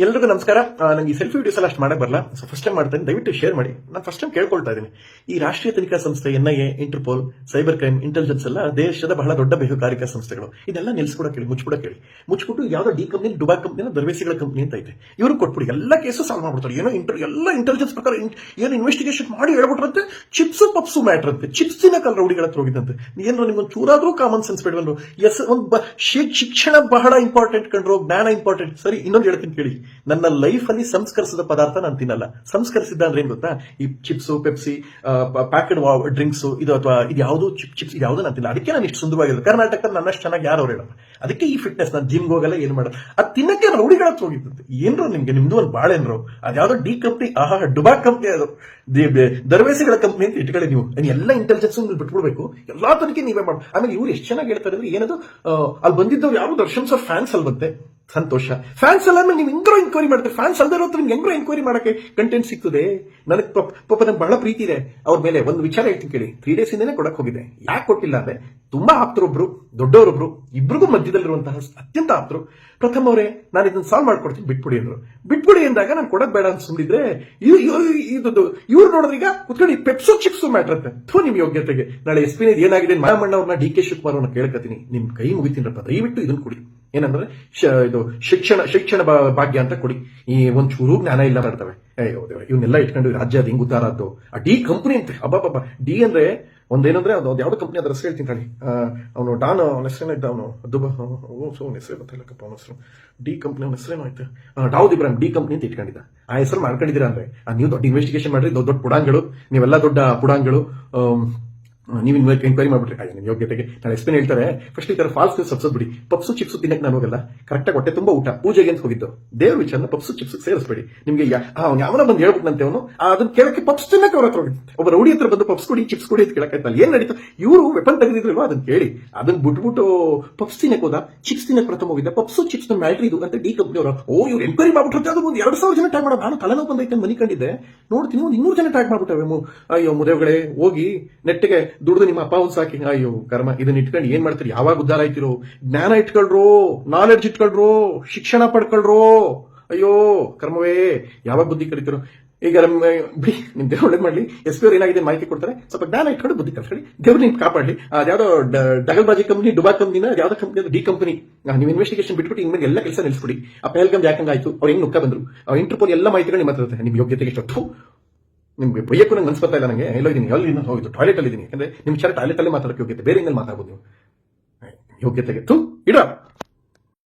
ಎಲ್ರಿಗೂ ನಮಸ್ಕಾರ. ನಂಗೆ ಈ ಸೆಲ್ಫಿ ವಿಡಿಯೋಸ್ ಎಲ್ಲ ಅಷ್ಟು ಮಾಡಕ್ ಬರಲ್ಲ. ಸೊ ಫಸ್ಟ್ ಟೈಮ್ ಮಾಡ್ತೇನೆ, ದಯವಿಟ್ಟು ಶೇರ್ ಮಾಡಿ. ನಾನು ಫಸ್ಟ್ ಟೈಮ್ ಕೇಳ್ಕೊಳ್ತಾ ಇದ್ದೀನಿ, ಈ ರಾಷ್ಟ್ರೀಯ ತನಿಖಾ ಸಂಸ್ಥೆ NIA, Interpol, cyber crime, intelligence ಎಲ್ಲ ದೇಶದ ಬಹಳ ದೊಡ್ಡ ಬಹುಕಾರಿಕಾ ಸಂಸ್ಥೆಗಳು. ಇದೆಲ್ಲ ನಿಲ್ಸ್ಕೊಡಕ್ಕೆ ಹೇಳಿ, ಮುಚ್ಚಿಬಿಟ್ಟು ಯಾವ್ದೋ ಡಿ ಕಂಪ್ನಿ, ಡುಬಾ ಕಂಪ್ನಿ, ದರ್ವೇಸಿಗಳ ಕಂಪ್ನಿ ಅಂತ ಐತೆ, ಇವರು ಕೊಟ್ಬಿಡಿ, ಎಲ್ಲ ಕೇಸು ಸಾಲ್ವ್ ಮಾಡ್ಬಿಡ್ತಾರೆ. ಏನೋ ಎಲ್ಲ ಇಂಟೆಲಿಜೆನ್ಸ್ ಪ್ರಕಾರ ಏನು ಇನ್ವೆಸ್ಟಿಗೇಷನ್ ಮಾಡಿ ಹೇಳ್ಬಿಟ್ರಂತೆ, ಚಿಪ್ಸ್ ಪಪ್ಸು ಮ್ಯಾಟ್ರ್ ಅಂತೆ, ಚಿಪ್ಸಿನ ಕಲ್ ರೌಡಿಗಳ ಹತ್ರ ಹೋಗಿದ್ದಂತೆ. ಏನೋ ನಿಮ್ಗೊಂದು ಚೂರಾದ್ರೂ ಕಾಮನ್ ಸೆನ್ಸ್ ಬೇಡವಲ್ಲ? ಶಿಕ್ಷಣ ಬಹಳ ಇಂಪಾರ್ಟೆಂಟ್ ಕಂಡ್ರು, ಜ್ಞಾನ ಇಂಪಾರ್ಟೆಂಟ್. ಸರಿ, ಇನ್ನೊಂದು ಹೇಳ್ತೀನಿ ಕೇಳಿ. ನನ್ನ ಲೈಫ್ ಅಲ್ಲಿ ಸಂಸ್ಕರಿಸಿದ ಪದಾರ್ಥ ನಾನು ತಿನ್ನಲ್ಲ. ಸಂಸ್ಕರಿಸಿದ್ದ ಅಂದ್ರೆ ಏನ್ ಗೊತ್ತಾ? ಈ ಚಿಪ್ಸ್, ಪೆಪ್ಸಿ, ಪ್ಯಾಕೆಡ್ ಡ್ರಿಂಕ್ಸ್, ಇದು ಅಥವಾ ಇದು ಯಾವುದು ಚಿಪ್ಸ್ ಇದು ಯಾವುದು ನಾನು ತಿನ್ನಲ್ಲ. ಅದಕ್ಕೆ ನಾನು ಇಷ್ಟು ಸುಂದರವಾಗಿಲ್ಲ. ಕರ್ನಾಟಕದಲ್ಲಿ ನನ್ನಷ್ಟು ಚೆನ್ನಾಗಿ ಯಾರು ಹೇಳಲ್ಲ. ಅದಕ್ಕೆ ಈ ಫಿಟ್ನೆಸ್, ನಾನು ಜಿಮ್ಗೆ ಹೋಗಲ್ಲ, ಏನು ಮಾಡಲ್ಲ. ಅದು ತಿನ್ನಕ್ಕೆ ರೌಡಿಗಳ ಹತ್ರ ಹೋಗಿದ್ದಂತೆ. ಏನ್ರು ನಿಮ್ದು ಒಂದು ಬಾಳೆನ್ರು, ಅದ್ಯಾವುದೋ ಡಿ ಕಂಪ್ನಿ, ಡುಬಾ ಕಂಪ್ನಿ, ಅದು ದರ್ವೇಸಿಗಳ ಕಂಪ್ನಿ ಅಂತ ಇಟ್ಕೊಳ್ಳಿ. ನೀವು ಎಲ್ಲ ಇಂಟೆಲಿಜೆನ್ಸ್ ಬಿಟ್ಬಿಡ್ಬೇಕು, ಎಲ್ಲಾ ತನಿಖೆ ನೀವೇ ಮಾಡಿ. ಆಮೇಲೆ ಇವ್ರು ಎಷ್ಟು ಚೆನ್ನಾಗಿ ಹೇಳ್ತಾರೆ ಅಂದ್ರೆ, ಏನದು ಅಲ್ಲಿ ಬಂದಿದ್ದವ್ರು ಯಾರು ದರ್ಶನ್ ಸರ್ ಫ್ಯಾನ್ಸ್ ಅಲ್ಲಿ ಬಂತೆ, ಸಂತೋಷ. ಫ್ಯಾನ್ಸ್ ಅಲ್ಲ ನೀವು ಹೆಂಗ್ರೋ ಎನ್ಕ್ವೈರಿ ಮಾಡ್ತಾರೆ. ಫ್ಯಾನ್ಸ್ ಅಲ್ದೇ ಇರೋ ನಿಮ್ಗೆ ಹೆಂಗ್ರೋ ಎನ್ಕ್ವೈರಿ ಮಾಡಕ್ಕೆ ಕಂಟೆಂಟ್ ಸಿಗ್ತದೆ. ನನಗೆ ಪಾಪ ನಂಗೆ ಬಹಳ ಪ್ರೀತಿ ಇದೆ ಅವ್ರ ಮೇಲೆ. ಒಂದು ವಿಚಾರ ಹೇಳ್ತೀನಿ ಕೇಳಿ. 3 days ಇಂದನೇ ಕೊಡಕ್ ಹೋಗಿದೆ. ಯಾಕೆ ಕೊಟ್ಟಿಲ್ಲ ಅಂದ್ರೆ, ತುಂಬಾ ಆಪ್ತರೊಬ್ರು, ದೊಡ್ಡವರೊಬ್ರು, ಇಬ್ರಿಗೂ ಮಧ್ಯದಲ್ಲಿರುವಂತಹ ಅತ್ಯಂತ ಆಪ್ತರು. ಪ್ರಥಮ ಅವರೇ, ನಾನು ಇದನ್ನ ಸಾಲ್ವ್ ಮಾಡ್ಕೊಡ್ತೀನಿ, ಬಿಟ್ಬಿಡಿ ಅಂದ್ರು. ಬಿಟ್ಬಿಡಿ ಅಂದಾಗ ನಾನು ಕೊಡಕ್ ಬೇಡ ಅಂತ ಸುಮ್ಮನಿದ್ರೆ, ಇವ್ರು ನೋಡಿದ್ರೆ ಈಗ ಕುತ್ಕೊಂಡು ಪೆಪ್ಸೋ ಚಿಪ್ಸು ಮ್ಯಾಟ್ರ್ ಅಂತ. ನಿಮ್ ಯೋಗ್ಯತೆಗೆ ನಾಳೆ SP ಏನಾಗಿದೆ, ಮಾಯಮಣ್ಣ ಅವ್ರನ್ನ DK ಶಿವಕುಮಾರ್ ಅವ್ರನ್ನ ಕೇಳ್ಕತೀನಿ, ನಿಮ್ ಕೈ ಮುಗಿತೀನಪ್ಪ, ದಯವಿಟ್ಟು ಇದನ್ನ ಕೊಡಿ. ಏನಂದ್ರೆ ಇದು ಶಿಕ್ಷಣ ಭಾಗ್ಯ ಅಂತ ಕೊಡಿ. ಈ ಒಂಚೂರು ಜ್ಞಾನ ಇಲ್ಲ ಮಾಡ್ತವೆ. ಇವನ್ನೆಲ್ಲ ಇಟ್ಕೊಂಡು ರಾಜ್ಯ ಅದು ಹಿಂಗ್ ಉದ್ದಾರ ಆದ್ದು. ಆ ಡಿ ಕಂಪನಿ ಅಂತೆ, ಅಬ್ಬಾಬಾ. ಡಿ ಅಂದ್ರೆ ಒಂದೇನಂದ್ರೆ ಅದು ಯಾವ್ದೋ ಕಂಪ್ನಿ, ಅದ್ರ ಹೆಸರು ಹೇಳ್ತೀನಿ ತಾಳಿ. ಅವನು ಡಾನ್, ಅವನ ಹೆಸರೇನ ಇದ್ದ, ಅವನು ಅವನ ಹೆಸರೇ ಗೊತ್ತಿಲ್ಲಕ್ಕಪ್ಪ, ಅವನ ಹೆಸರು ಡಿ ಕಂಪ್ನಿ, ಅವನ ಹೆಸರೇನೋ ಆಯ್ತು, ದಾವೂದ್ ಇಬ್ರಾಹಿಂ. ಡಿ ಕಂಪ್ನಿ ಅಂತ ಇಟ್ಕೊಂಡಿದ್ದ. ಆ ಹೆಸರು ಮಾಡ್ಕೊಂಡಿದ್ದೀರಾ ಅಂದ್ರೆ, ನೀವು ದೊಡ್ಡ ಇನ್ವೆಸ್ಟಿಗೇಷನ್ ಮಾಡ್ರಿ, ದೊಡ್ಡ ಪುಡಾಂಗಳು, ನೀವೆಲ್ಲ ದೊಡ್ಡ ಪುಡಾಂಗಳು, ನೀವು ಎನ್ಕ್ವೈರಿ ಮಾಡ್ಬಿಟ್ರೆ ನಿಮ್ ಯೋಗ್ಯತೆಗೆ. ನಾನು SP ಹೇಳ್ತಾರೆ, ಫಸ್ಟ್ ಈ ತರ ಫಾಲ್ಸ್ ನ್ಯೂಸ್ ಸಬ್ಸೋದ್ಬಿಡಿ. ಪಪ್ಸು ಚಿಪ್ಸು ತಿನ್ನಕ್ಕೆ ನಾನು ಹೋಗಲ್ಲ. ಕರೆಕ್ಟಾಗಿ ಹೊಟ್ಟೆ ತುಂಬಾ ಊಟ, ಪೂಜೆಗೆ ಅಂತ ಹೋಗಿದ್ದು, ದೇವ್ರ ವಿಚಾರನ ಪಪ್ಸು ಚಿಪ್ಸ್ ಸೇರಿಸಬೇಡಿ. ನಿಮ್ಗೆ ಯಾವನ ಬಂದು ಹೇಳ್ಬಿಟ್ನಂತೆ ಅವನು, ಅದನ್ನ ಕೇಳಕ್ಕೆ ಪಪ್ಸ್ ತಿನ್ನಕ್ಕೆ ಅವ್ರ ಹತ್ರ ಹೋಗಿದ್ದೆ. ಒಬ್ಬ ರೌಡಿ ಹತ್ರ ಬಂದು ಪಪ್ಸ್ ಕೊಡಿ, ಚಿಪ್ಸ್ ಕೊಡಿ ಅಂತ ಕೇಳಕ್ಕಾಯ್ತಲ್ಲ. ಏನ್ ನಡೀತು? ಇವರು ವೆಪನ್ ತೆಗೆದಿದ್ರಲ್ವಾ, ಅದನ್ನ ಕೇಳಿ. ಅದನ್ನ ಬಿಟ್ಬಿಟ್ಟು ಪಪ್ಸ್ ತಿನ್ನಕ್ಕೆ ಹೋದ, ಚಿಪ್ಸ್ ತಿನ್ನಕ್ಕೆ ಪ್ರಥಮ ಹೋಗಿದ್ದ. ಪಪ್ಸು ಚಿಪ್ಸ್ ಮ್ಯಾಟ್ರಿ ಇದು ಅಂತ ಡಿ ಕಂಪ್ನಿ ಅವರು. ಇವ್ರು ಎನ್ಕ್ವೈರಿ ಮಾಡ್ಬಿಟ್ರೆ ಅದು ಒಂದು 2,000 ಜನ ಟ್ಯಾಗ್ ಮಾಡೋದು. ನಾನು ತಲೆನೋವು ಬಂದೈತೆ ಮನಿ ಕಂಡಿದ್ದೆ, ನೋಡ್ತೀನಿ ಒಂದು 200 ಜನ ಟ್ಯಾಗ್ ಮಾಡ್ಬಿಟ್ಟವೆ. ಅಯ್ಯೋ ಮುದೇವ್ಗಳೇ, ಹೋಗಿ ನೆಟ್ಟಿಗೆ ದುಡ್ದು ನಿಮ್ಮ ಅಪ್ಪ ಒಂದು ಸಾಕಿ. ಅಯ್ಯೋ ಕರ್ಮ, ಇದನ್ನ ಇಟ್ಕೊಂಡು ಏನ್ ಮಾಡ್ತೀರಿ? ಯಾವಾಗ ಉದ್ದಾರ ಆಯ್ತಿರೋ? ಜ್ಞಾನ ಇಟ್ಕೊಳ್ರೋ, ನಾಲೆಡ್ಜ್ ಇಟ್ಕೊಳ್ರೋ, ಶಿಕ್ಷಣ ಪಡ್ಕೊಳ್ರೋ. ಅಯ್ಯೋ ಕರ್ಮವೇ, ಯಾವಾಗ ಬುದ್ಧಿ ಕಲಿತಿರೋ? ಈಗ ಬಿಡಿ, ನಿಮ್ ದೇವ್ರು ಒಳ್ಳೇದ್ ಮಾಡ್ಲಿ. SP ಅವ್ರು ಏನಾಗಿದೆ ಮಾಹಿತಿ ಕೊಡ್ತಾರೆ, ಸ್ವಲ್ಪ ಜ್ಞಾನ ಇಟ್ಕೊಂಡು ಬುದ್ಧಿ ಕಲ್ಸ್ಕೊಳ್ಳಿ. ದೇವ್ರು ನಿಮ್ಗೆ ಕಾಪಾಡ್ಲಿ. ಅದ್ಯಾವುದೋ ಡಗಲ್ಬಾಜಿ ಕಂಪ್ನಿ, ಡುಬಾ ಕಂಪ್ನಿನ ಯಾವ್ದೋ ಕಂಪ್ನಿ, ಡಿ ಕಂಪ್ನಿ, ನೀವು ಇನ್ವೆಸ್ಟಿಗೇಷನ್ ಬಿಟ್ಬಿಟ್ಟು ಇನ್ಮೇಲೆ ಎಲ್ಲ ಕೆಲಸ ನಿಲ್ಸ್ಬಿಡಿ. ಆ ಪೆಹಲ್ಗಾಮ್ ಯಾಕಂಗಾಯ್ತು, ಅವ್ರು ಹೆಂಗ್ ನುಕ್ಕ ಬಂದ್ರು, ಇಂಟರ್ಪೋಲ್ ಎಲ್ಲ ಮಾಹಿತಿಗಳು ನಿಮ್ಮ ಹತ್ರ ಇರುತ್ತೆ. ನಿಮ್ ಯೋಗ್ಯತೆಗೆ ಎಷ್ಟು ನಿಮ್ಗೆ ಬೈಯಕ್ಕೂ ನಂಗೆ ಮನ್ಸ್ ಬರ್ತಾ ಇಲ್ಲ. ನನಗೆ ಎಲ್ಲೋ ಇದೀನಿ, ಅಲ್ಲಿ ಹೋಗಿದ್ದು ಟಾಯ್ಲೆಟ್ ಅಲ್ಲಿ ಇದೀನಿ. ಯಾಕಂದ್ರೆ ನಿಮ್ ವಿಚಾರ ಟಾಯ್ಲೆಟ್ ಅಲ್ಲೇ ಮಾತಾಡಕ್ಕೆ ಯೋಗ್ಯತೆ, ಬೇರೆ ಹಿಂಗಲ್ಲಿ ಮಾತಾಡ್ಬೋದು ನೀವು. ಯೋಗ್ಯತೆಗೆ ಇಡ